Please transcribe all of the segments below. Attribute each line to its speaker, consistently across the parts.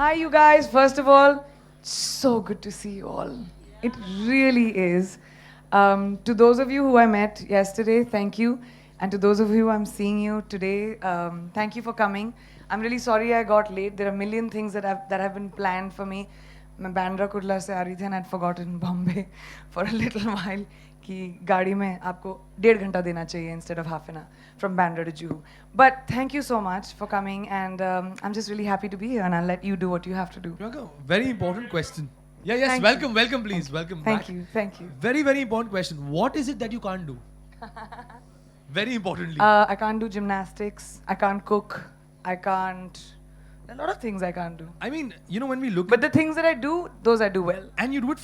Speaker 1: Hi, you guys. First of all, so good to see you all. It really is. To those of you who I met yesterday, thank you. And to those of you I'm seeing you today, thank you for coming. I'm really sorry I got late. There are a million things that have been planned for me. मैं बैंड्रा कुर्ला से आ रही थी and I'd forgotten Bombay for a little while कि गाड़ी में आपको 1.5 घंटा देना चाहिए instead of half an hour from Bandra to Juhu. But thank you so much for coming and I'm just really happy to be here and I'll let you do what you have to do.
Speaker 2: Priyanka, very important question. Yeah, yes,
Speaker 1: Thank
Speaker 2: welcome,
Speaker 1: you.
Speaker 2: welcome, please, welcome
Speaker 1: Thank
Speaker 2: back.
Speaker 1: you, thank you.
Speaker 2: Very, very important question. What is it that you can't do? Very importantly.
Speaker 1: I can't do gymnastics, I can't cook, I can't... A lot of things I can't do.
Speaker 2: I mean, you know, when we look
Speaker 1: But the things that I do, those I do well.
Speaker 2: and you do it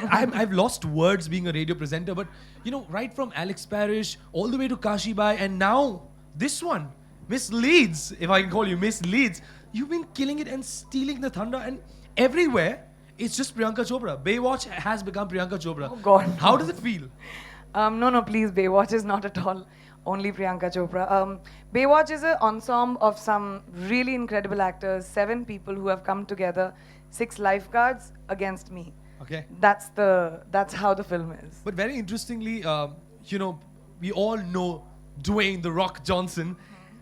Speaker 2: I've lost words being a radio presenter, but you know, right from Alex Parrish all the way to Kashi Bai and now this one, Miss Leeds, if I can call you Miss Leeds, you've been killing it and stealing the thunder and everywhere it's just Priyanka Chopra. Baywatch has become Priyanka Chopra.
Speaker 1: Oh God.
Speaker 2: How does it feel?
Speaker 1: No, please, Baywatch is not at all only Priyanka Chopra. Baywatch is an ensemble of some really incredible actors, 7 people who have come together, 6 lifeguards against me.
Speaker 2: Okay.
Speaker 1: That's how the film is.
Speaker 2: But very interestingly, you know, we all know Dwayne The Rock Johnson.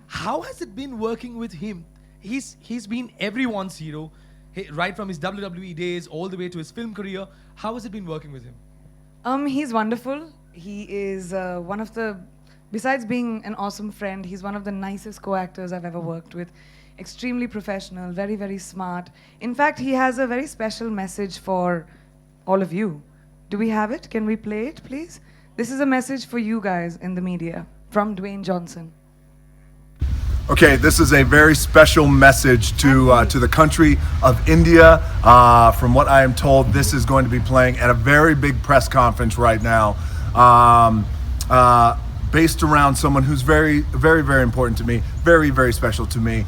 Speaker 2: How has it been working with him? He's been everyone's hero, right from his WWE days all the way to his film career. How has it been working with him?
Speaker 1: He's wonderful. He is one of the, besides being an awesome friend, he's one of the nicest co-actors I've ever worked with. Extremely professional, very, very smart. In fact, he has a very special message for all of you. Do we have it? Can we play it, please? This is a message for you guys in the media from Dwayne Johnson.
Speaker 3: Okay, this is a very special message to the country of India. From what I am told, this is going to be playing at a very big press conference right now, based around someone who's very, very, very important to me, very, very special to me,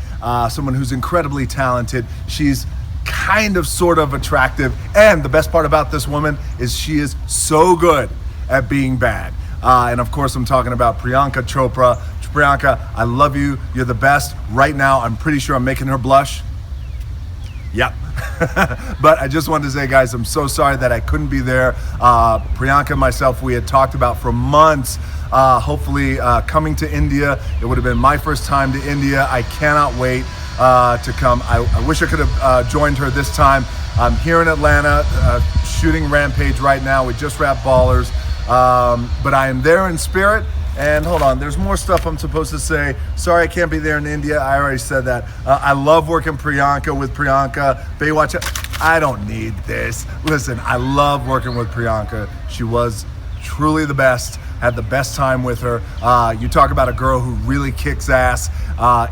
Speaker 3: someone who's incredibly talented. She's kind of, sort of attractive, and the best part about this woman is she is so good at being bad. And of course, I'm talking about Priyanka Chopra. Priyanka, I love you. You're the best. Right now, I'm pretty sure I'm making her blush. Yep. But I just wanted to say, guys, I'm so sorry that I couldn't be there. Priyanka and myself, we had talked about for months, hopefully coming to India. It would have been my first time to India. I cannot wait to come. I wish I could have joined her this time. I'm here in Atlanta, shooting Rampage right now. We just wrapped Ballers. But I am there in spirit. And hold on, there's more stuff I'm supposed to say. Sorry I can't be there in India. I already said that. I love working with Priyanka. Baywatch, I don't need this. Listen, I love working with Priyanka. She was truly the best. Had the best time with her. You talk about a girl who really kicks ass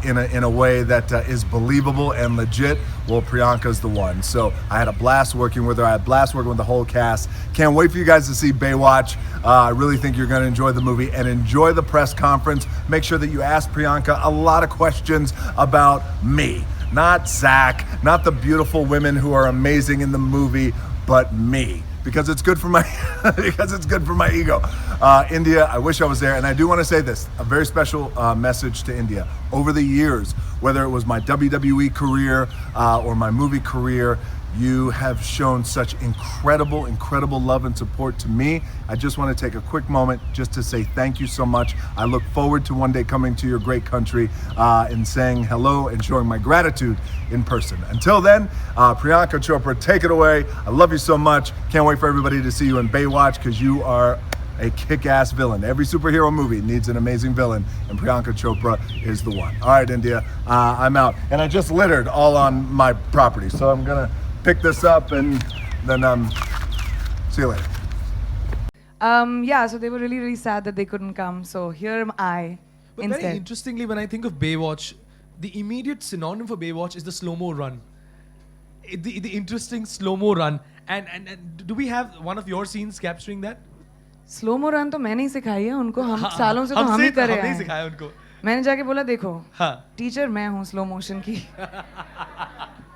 Speaker 3: in a way that is believable and legit. Well, Priyanka's the one. So I had a blast working with her. I had a blast working with the whole cast. Can't wait for you guys to see Baywatch. I really think you're going to enjoy the movie and enjoy the press conference. Make sure that you ask Priyanka a lot of questions about me, not Zach, not the beautiful women who are amazing in the movie, but me. Because it's good for my ego. India, I wish I was there. And I do want to say this, a very special message to India. Over the years, whether it was my WWE career or my movie career, you have shown such incredible, incredible love and support to me. I just want to take a quick moment just to say thank you so much. I look forward to one day coming to your great country and saying hello and showing my gratitude in person. Until then, Priyanka Chopra, take it away. I love you so much. Can't wait for everybody to see you in Baywatch because you are a kick-ass villain. Every superhero movie needs an amazing villain, and Priyanka Chopra is the one. All right, India, I'm out. And I just littered all on my property, so I'm gonna pick this up and then see you later.
Speaker 1: Yeah, so they were really, really sad that they couldn't come. So here am I
Speaker 2: But
Speaker 1: instead.
Speaker 2: very interestingly, when I think of Baywatch, the immediate synonym for Baywatch is the slow-mo run. The interesting slow-mo run. And do we have one of your scenes capturing that?
Speaker 1: Slow mo run तो मैंने ही सिखाई है उनको. हम सालों से तो हम ही कर रहे
Speaker 2: हमने ही
Speaker 1: हैं.
Speaker 2: सिखाया उनको.
Speaker 1: मैंने जाके बोला देखो
Speaker 2: हाँ.
Speaker 1: टीचर मैं हूँ स्लो मोशन की.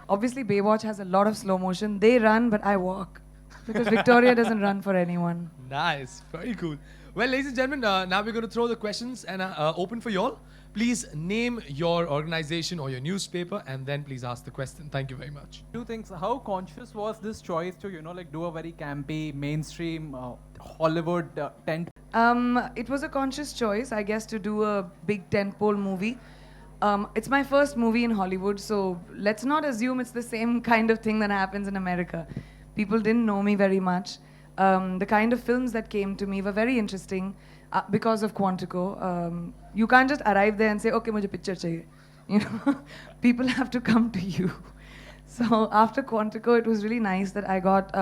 Speaker 1: Obviously Baywatch has a lot of slow motion. They run but I walk because Victoria doesn't run for anyone.
Speaker 2: Nice, very cool. Well, ladies and gentlemen, now we're going to throw the questions and open for you all. Please name your organization or your newspaper, and then please ask the question. Thank you very much.
Speaker 4: Two things. How conscious was this choice to, like do a very campy, mainstream, Hollywood tent?
Speaker 1: It was a conscious choice, I guess, to do a big tentpole movie. It's my first movie in Hollywood, so let's not assume it's the same kind of thing that happens in America. People didn't know me very much. The kind of films that came to me were very interesting because of Quantico. You can't just arrive there and say, okay, mujhe picture chahiye. You know, people have to come to you. So after Quantico, it was really nice that I got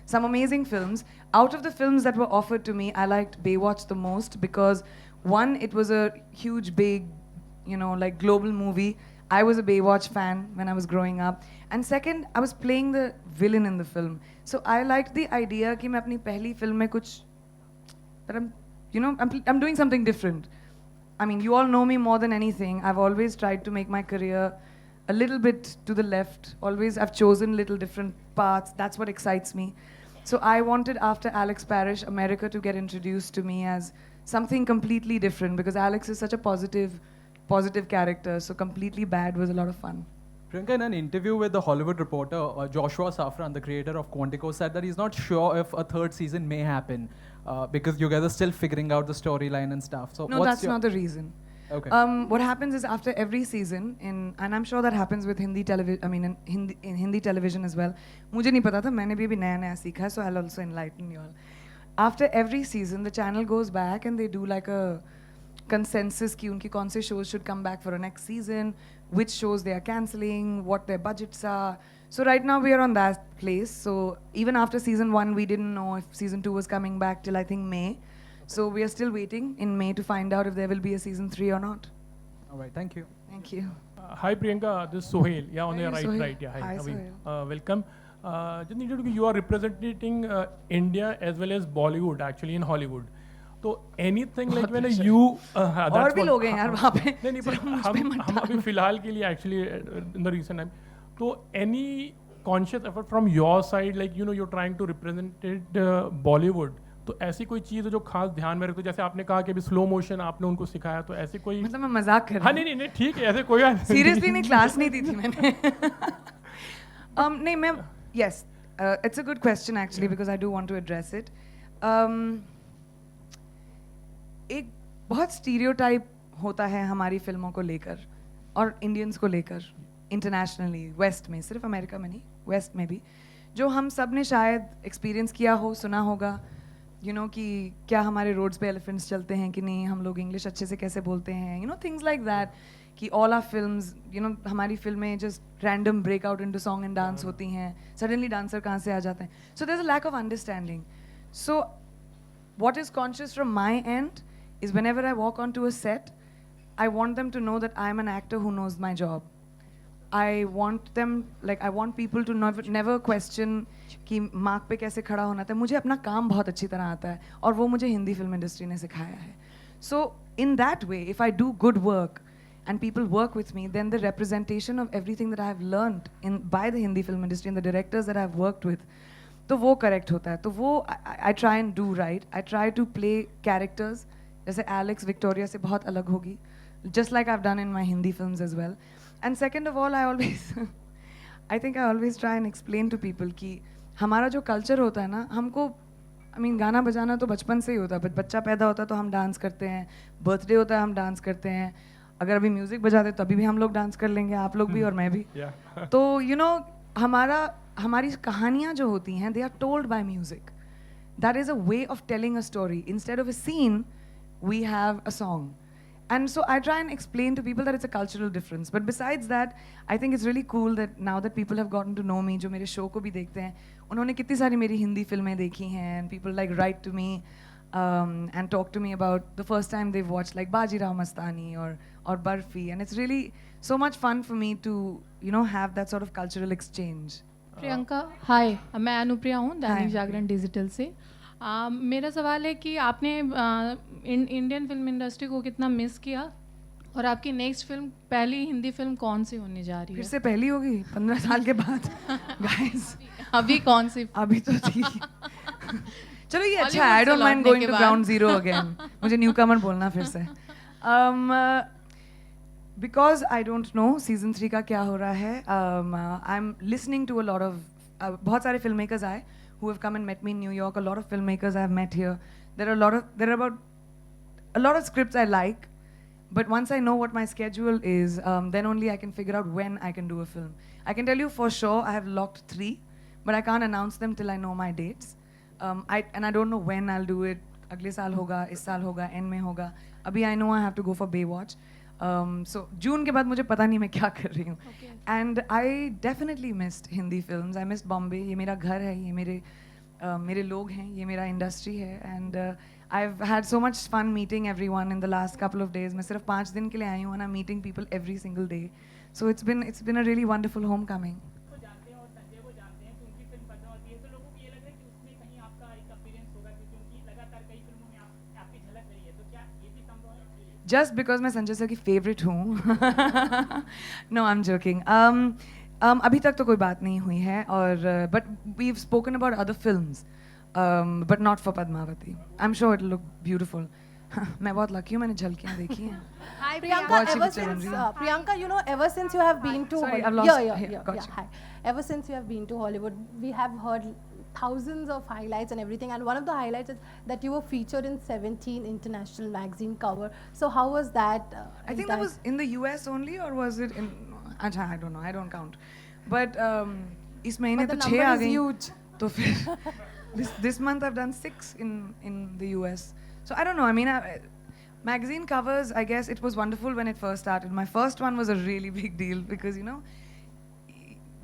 Speaker 1: some amazing films. Out of the films that were offered to me, I liked Baywatch the most because one, it was a huge, big, you know, like global movie. I was a Baywatch fan when I was growing up. And second, I was playing the villain in the film. So I liked the idea कि मैं अपनी पहली film में कुछ, that I'm doing something different. I mean, you all know me more than anything. I've always tried to make my career a little bit to the left. Always, I've chosen little different paths. That's what excites me. So I wanted, after Alex Parrish, America to get introduced to me as something completely different because Alex is such a positive character. So completely bad was a lot of fun.
Speaker 4: Priyanka, in an interview with the Hollywood Reporter, Joshua Safran, the creator of Quantico, said that he's not sure if a third season may happen because you guys are still figuring out the storyline and stuff. So
Speaker 1: No, that's not the reason.
Speaker 4: Okay.
Speaker 1: What happens is after every season, and I'm sure that happens with Hindi television. I mean, in Hindi television as well. मुझे नहीं पता था, मैंने भी नया सीखा है, so I'll also enlighten you all. After every season, the channel goes back and they do like a consensus कि उनकी कौन से shows should come back for a next season, which shows they are cancelling, what their budgets are. So right now we are on that place. So even after season 1, we didn't know if season 2 was coming back till I think May. So we are still waiting in May to find out if there will be a season 3 or not.
Speaker 4: All right, thank you.
Speaker 1: Thank you.
Speaker 5: Hi Priyanka, this is Sohail. Yeah, on
Speaker 1: Hi,
Speaker 5: your right,
Speaker 1: Sohail.
Speaker 5: right. Yeah, hi.
Speaker 1: Hi,
Speaker 5: How are you?
Speaker 1: Sohail.
Speaker 5: Welcome. Just needed to be, you are representing India as well as Bollywood actually in Hollywood. So anything like when you
Speaker 1: और भी लोग हैं यार वहाँ पे
Speaker 5: नहीं
Speaker 1: सिर्फ मुझ
Speaker 5: पर
Speaker 1: पे मत
Speaker 5: हम अभी फिलहाल के लिए actually in the recent time तो any conscious effort from your side like you're trying to represent it Bollywood तो ऐसी कोई चीज़ है जो खास ध्यान में रखते जैसे आपने कहा कि अभी स्लो मोशन आपने उनको सिखाया तो ऐसी कोई
Speaker 1: मतलब मैं मजाक कर
Speaker 5: हाँ
Speaker 1: रही
Speaker 5: नहीं ठीक है ऐसे कोई
Speaker 1: सीरियसली नहीं क्लास नहीं दी थी मैंने नहीं मैं yes it's a good question actually because I do want to address it एक बहुत स्टीरियोटाइप होता है हमारी फिल्मों को लेकर और इंडियंस को लेकर इंटरनेशनली वेस्ट में सिर्फ अमेरिका में नहीं वेस्ट में भी जो हम सब ने शायद एक्सपीरियंस किया हो सुना होगा कि क्या हमारे रोड्स पे एलिफेंट्स चलते हैं कि नहीं हम लोग इंग्लिश अच्छे से कैसे बोलते हैं थिंग्स लाइक दैट कि ऑल आर फिल्म्स हमारी फिल्में just random breakout into song and dance होती हैं सडनली डांसर कहाँ से आ जाते हैं so there is a lack of understanding so what is conscious from my end is whenever I walk onto a set, I want them to know that I'm an actor who knows my job. I want people to never question कि mark पे कैसे खड़ा होना था मुझे अपना काम बहुत अच्छी तरह आता है और वो मुझे हिंदी फिल्म इंडस्ट्री ने सिखाया है so in that way if I do good work and people work with me then the representation of everything that I have learned by the Hindi film industry and the directors that I have worked with तो वो correct होता है तो वो I try and do right I try to play characters जैसे Alex Victoria से बहुत अलग होगी just like I've done in my Hindi films as well and second of all I always try and explain to people कि हमारा जो culture होता है ना हमको गाना बजाना तो बचपन से ही होता है बच्चा पैदा होता है तो हम डांस करते हैं बर्थडे होता है हम डांस करते हैं अगर अभी म्यूज़िक बजाते तभी भी हम लोग डांस कर लेंगे आप लोग भी और मैं भी तो हमारी कहानियाँ जो होती हैं they are told by music that is a way of telling a story instead of a scene we have a song and so I try and explain to people that it's a cultural difference but besides that I think it's really cool that now that people have gotten to know me जो मेरे show को भी देखते हैं उन्होंने कितनी सारी मेरी हिंदी फिल्में देखी हैं and people like write to me and talk to me about the first time they've watched like Bajirao Mastani or Barfi and it's really so much fun for me to have that sort of cultural exchange.
Speaker 6: Priyanka हाय मैं अनुप्रिया हूँ Dainik Jagran digital से मेरा सवाल है कि आपने Indian film industry को कितना मिस किया और आपकी नेक्स्ट फिल्म पहली हिंदी फिल्म कौन सी होने जा रही है
Speaker 1: फिर से पहली होगी 15 साल के बाद गाइस
Speaker 6: अभी कौन सी
Speaker 1: अभी तो थी चलो ये अच्छा
Speaker 6: Hollywood
Speaker 1: है, आई
Speaker 6: से
Speaker 1: डोंट माइंड
Speaker 6: लौटने
Speaker 1: गोइंग
Speaker 6: के
Speaker 1: टू
Speaker 6: बाद।
Speaker 1: Ground zero again. मुझे न्यू कमर बोलना फिर से. Because I don't know season 3 का क्या हो रहा है. I am listening to a lot of बहुत सारे फिल्म मेकर्स आए who have come and met me in New York. A lot of filmmakers I have met here. There are about a lot of scripts I like, but once I know what my schedule is, then only I can figure out when I can do a film. I can tell you for sure I have locked 3, but I can't announce them till I know my dates. I don't know when I'll do it. अगले साल होगा, इस साल होगा, end में होगा. अभी I know I have to go for Baywatch. So जून के बाद मुझे पता नहीं मैं क्या कर रही हूँ. And I definitely missed Hindi films. I missed Bombay. ये मेरा घर है, ये मेरे लोग हैं, ये मेरा इंडस्ट्री है. And I've had so much fun meeting everyone in the last couple of days. मैं सिर्फ 5 दिन के लिए आई हूँ and I'm meeting people every single day. So it's been a really wonderful homecoming.
Speaker 7: को जानते हैं और संजय को जानते हैं तो उनकी फिल्म पसंद होती है तो लोगों को ये लग रहा है कि उसमें कहीं आपका एक अपीयरेंस होगा क्योंकि उनकी लगातार कई फिल्मों में आपकी झलक रही है तो क्या ये भी संभव है?
Speaker 1: Just because मैं संजय सर की फेवरेट हूँ. No, I'm joking. अभी तक तो कोई बात नहीं हुई है और but we've spoken about other films, but not for Padmavati. I'm sure it'll look beautiful. मैं बहुत lucky हूँ, मैंने झलकियाँ देखी हैं.
Speaker 8: Hi,
Speaker 1: बहुत
Speaker 8: Priyanka.
Speaker 1: अच्छी
Speaker 8: Ever
Speaker 1: picture बन
Speaker 8: since
Speaker 1: रही है.
Speaker 8: Priyanka, you know, ever since you have been to
Speaker 1: Sorry, I've
Speaker 8: Hollywood,
Speaker 1: lost-
Speaker 8: yeah,
Speaker 1: here,
Speaker 8: yeah,
Speaker 1: got
Speaker 8: yeah.
Speaker 1: you.
Speaker 8: Hi. Ever since you have been to Hollywood, we have heard thousands of highlights and everything. And one of the highlights is that you were featured in 17 international magazine cover. So how was that?
Speaker 1: I think that was in the US only, or was it in? अच्छा, I don't know. I don't count. But इस महीने
Speaker 8: But
Speaker 1: तो
Speaker 8: the
Speaker 1: 6
Speaker 8: number
Speaker 1: uh
Speaker 8: is
Speaker 1: गई.
Speaker 8: huge.
Speaker 1: तो फिर this month I've done 6 in the US. So I don't know. I mean, magazine covers. I guess it was wonderful when it first started. My first one was a really big deal because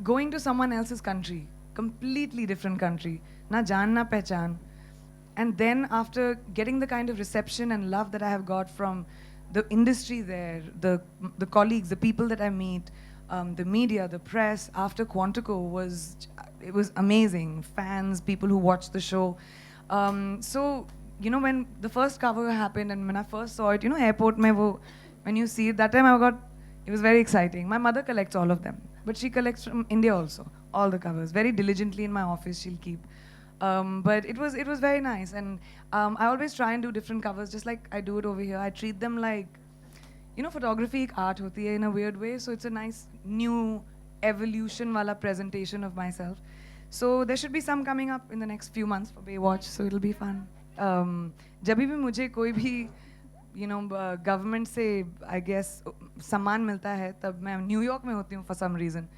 Speaker 1: going to someone else's country, completely different country, na jaan na pehchan. And then after getting the kind of reception and love that I have got from the industry there, the colleagues, the people that I meet, the media, the press, after Quantico it was amazing. Fans, people who watched the show. So, when the first cover happened and when I first saw it, airport mein when you see it, that time it was very exciting. My mother collects all of them, but she collects from India also, all the covers. Very diligently in my office, she'll keep. But it was very nice, and I always try and do different covers, just like I do it over here. I treat them like, photography ek art hoti hai in a weird way, so it's a nice new evolution wala presentation of myself. So there should be some coming up in the next few months for Baywatch, so it'll be fun. जब भी मुझे कोई भी government से I guess सम्मान मिलता है तब मैं न्यूयॉर्क में होती हूँ फॉर सम रीज़न.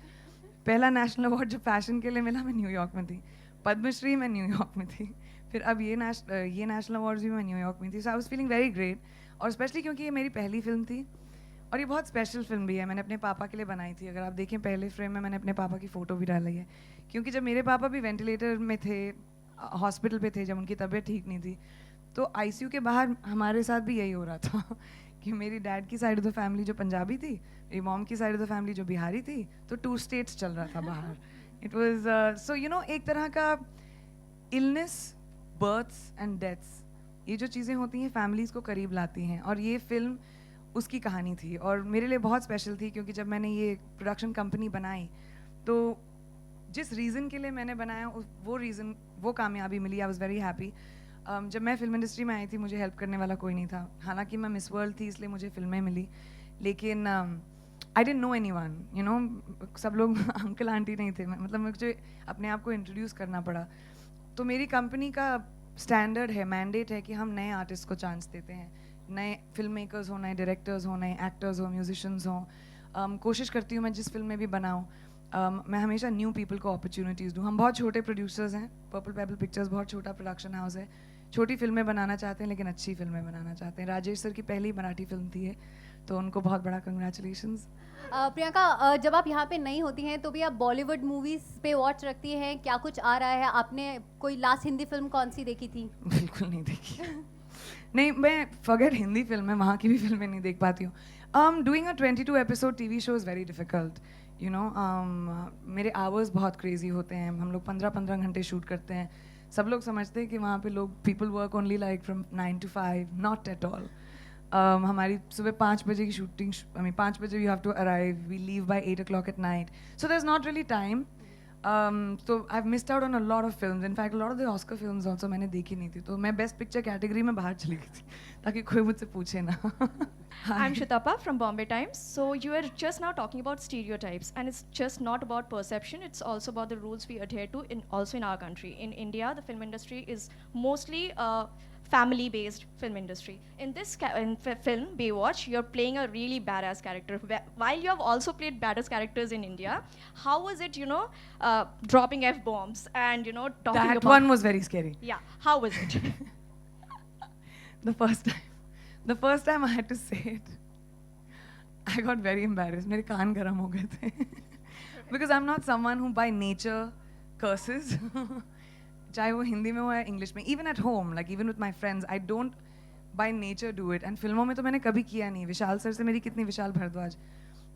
Speaker 1: पहला नेशनल अवार्ड जो फैशन के लिए मिला मैं न्यूयॉर्क में थी. पद्मश्री मैं न्यूयॉर्क में थी. फिर अब ये नेशनल अवार्ड्स भी मैं न्यूयॉर्क में थी. So I was feeling very great, और स्पेशली क्योंकि ये मेरी पहली फिल्म थी और ये बहुत स्पेशल फिल्म भी है. मैंने अपने पापा के लिए बनाई थी. अगर आप देखें पहले फ्रेम में मैंने अपने पापा की फ़ोटो भी डाली है, क्योंकि जब मेरे पापा भी वेंटिलेटर में थे, हॉस्पिटल पे थे, जब उनकी तबीयत ठीक नहीं थी, तो आईसीयू के बाहर हमारे साथ भी यही हो रहा था कि मेरी डैड की साइड ऑफ द फैमिली जो पंजाबी थी, मेरी मॉम की साइड ऑफ द फैमिली जो बिहारी थी, तो 2 स्टेट्स चल रहा था बाहर. इट वाज सो एक तरह का इलनेस, बर्थ्स एंड डेथ्स, ये जो चीज़ें होती हैं फैमिलीज़ को करीब लाती हैं, और ये फिल्म उसकी कहानी थी और मेरे लिए बहुत स्पेशल थी. क्योंकि जब मैंने ये प्रोडक्शन कंपनी बनाई तो जिस रीज़न के लिए मैंने बनाया वो कामयाबी मिली. I was very happy. जब मैं फिल्म इंडस्ट्री में आई थी मुझे हेल्प करने वाला कोई नहीं था. हालांकि मैं मिस वर्ल्ड थी इसलिए मुझे फिल्में मिली, लेकिन आई डिडंट नो एनीवन. सब लोग अंकल आंटी नहीं थे. मतलब मुझे अपने आप को इंट्रोड्यूस करना पड़ा. तो मेरी कंपनी का स्टैंडर्ड है, मैंडेट है कि हम नए आर्टिस्ट को चांस देते हैं. नए फिल्म मेकर्स हो, नए डायरेक्टर्स हो, नए एक्टर्स हो, म्यूजिशियंस हों. कोशिश करती हूँ मैं जिस फिल्म में भी बनाऊँ मैं हमेशा न्यू पीपल को अपॉर्चुनिटीज़ दूँ. हम बहुत छोटे प्रोड्यूसर्स हैं. पर्पल पेबल पिक्चर्स बहुत छोटा प्रोडक्शन हाउस है. छोटी फिल्में बनाना चाहते हैं लेकिन अच्छी फिल्में बनाना चाहते हैं. राजेश सर की पहली मराठी फिल्म थी है, तो उनको बहुत बड़ा कंग्रेचुलेशंस.
Speaker 9: प्रियंका, जब आप यहाँ पे नहीं होती हैं तो भी आप बॉलीवुड मूवीज़ पे वॉच रखती हैं. क्या कुछ आ रहा है? आपने कोई लास्ट हिंदी फिल्म कौन सी देखी थी?
Speaker 1: बिल्कुल नहीं देखी. नहीं, मैं फॉरगेट हिंदी फिल्म है, वहाँ की भी फिल्में नहीं देख पाती हूँ. Doing a 22 episode TV show is very difficult. मेरे आवर्स बहुत क्रेजी होते हैं. हम लोग 15-15 घंटे शूट करते हैं. सब लोग समझते हैं कि वहाँ पे लोग people work only like from 9 to 5. Not at all. हमारी सुबह 5 बजे की शूटिंग, 5 बजे you have to arrive, we leave by 8 o'clock at night. So there's not really time. So I've missed out on a lot of films. In fact, a lot of the Oscar films also मैंने देखी नहीं थी. तो मैं Best Picture category में बाहर चली गई थी, ताकि कोई मुझसे पूछे ना.
Speaker 10: I'm Shitapa from Bombay Times. So you were just now talking about stereotypes, and it's just not about perception. It's also about the rules we adhere to. Also in our country, in India, the film industry is mostly family-based film industry. In this film Baywatch, you're playing a really badass character. While you have also played badass characters in India, how was it, dropping f-bombs and talking
Speaker 1: That
Speaker 10: about
Speaker 1: one was very scary.
Speaker 10: Yeah, how was it?
Speaker 1: The first time I had to say it, I got very embarrassed. मेरे कान गरम हो गए थे. Because I'm not someone who by nature curses. चाहे वो हिंदी में हो या इंग्लिश में. Even at home, like even with my friends, I don't by nature do it. And फिल्मों में तो मैंने कभी किया नहीं. विशाल सर से मेरी कितनी विशाल भारद्वाज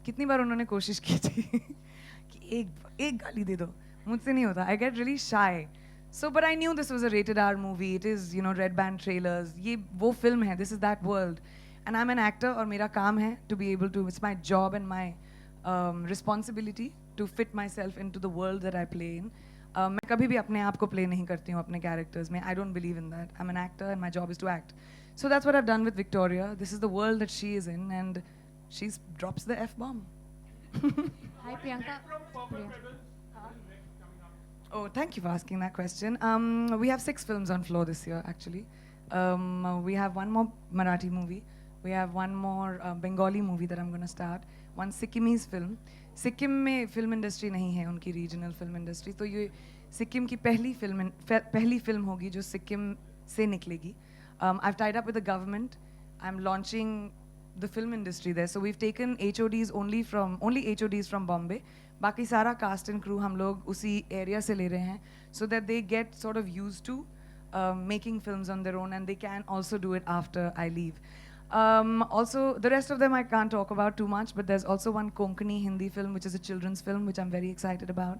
Speaker 1: कितनी बार उन्होंने कोशिश की थी कि एक गाली दे दो. मुझसे नहीं होता. I get really shy. So, but I knew this was a rated R movie. It is, red band trailers. ये वो film है. This is that world. And I'm an actor और मेरा काम है to be able to, it's my job and my responsibility to fit myself into the world that I play in. मैं कभी भी अपने आप को play नहीं करती हूँ अपने characters में. I don't believe in that. I'm an actor and my job is to act. So that's what I've done with Victoria. This is the world that she is in and she drops the F-bomb.
Speaker 9: Hi Priyanka.
Speaker 1: Oh, thank you for asking that question. We have 6 films on floor this year, actually. We have one more Marathi movie. We have one more Bengali movie that I'm going to start. One Sikkimese film. Sikkim में film industry नहीं है, उनकी regional film industry. तो ये सिक्किम की पहली film होगी जो सिक्किम से निकलेगी. I've tied up with the government. I'm launching the film industry there. So we've taken HODs only HODs from Bombay. बाकी सारा cast and crew हम लोग उसी area से ले रहे हैं, so that they get sort of used to making films on their own and they can also do it after I leave. Also, the rest of them I can't talk about too much, but there's also one Konkani Hindi film, which is a children's film, which I'm very excited about.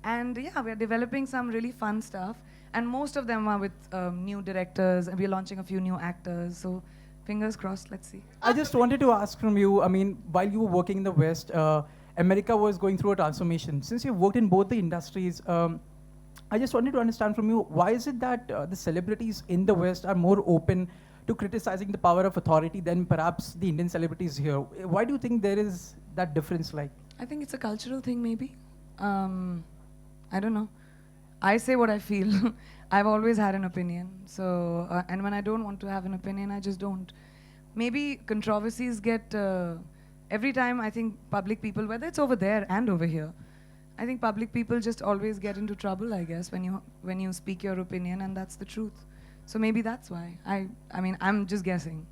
Speaker 1: And yeah, we're developing some really fun stuff. And most of them are with new directors, and we're launching a few new actors. So fingers crossed, let's see.
Speaker 11: I just wanted to ask from you, I mean, while you were working in the West, America was going through a transformation. Since you've worked in both the industries, I just wanted to understand from you, why is it that the celebrities in the West are more open to criticizing the power of authority than perhaps the Indian celebrities here? Why do you think there is that difference like?
Speaker 1: I think it's a cultural thing, maybe. I don't know. I say what I feel. I've always had an opinion. So, and when I don't want to have an opinion, I just don't. Maybe controversies get, every time I think public people, whether it's over there and over here, I think public people just always get into trouble, I guess, when you speak your opinion, and that's the truth. So maybe that's why. I mean, I'm just guessing.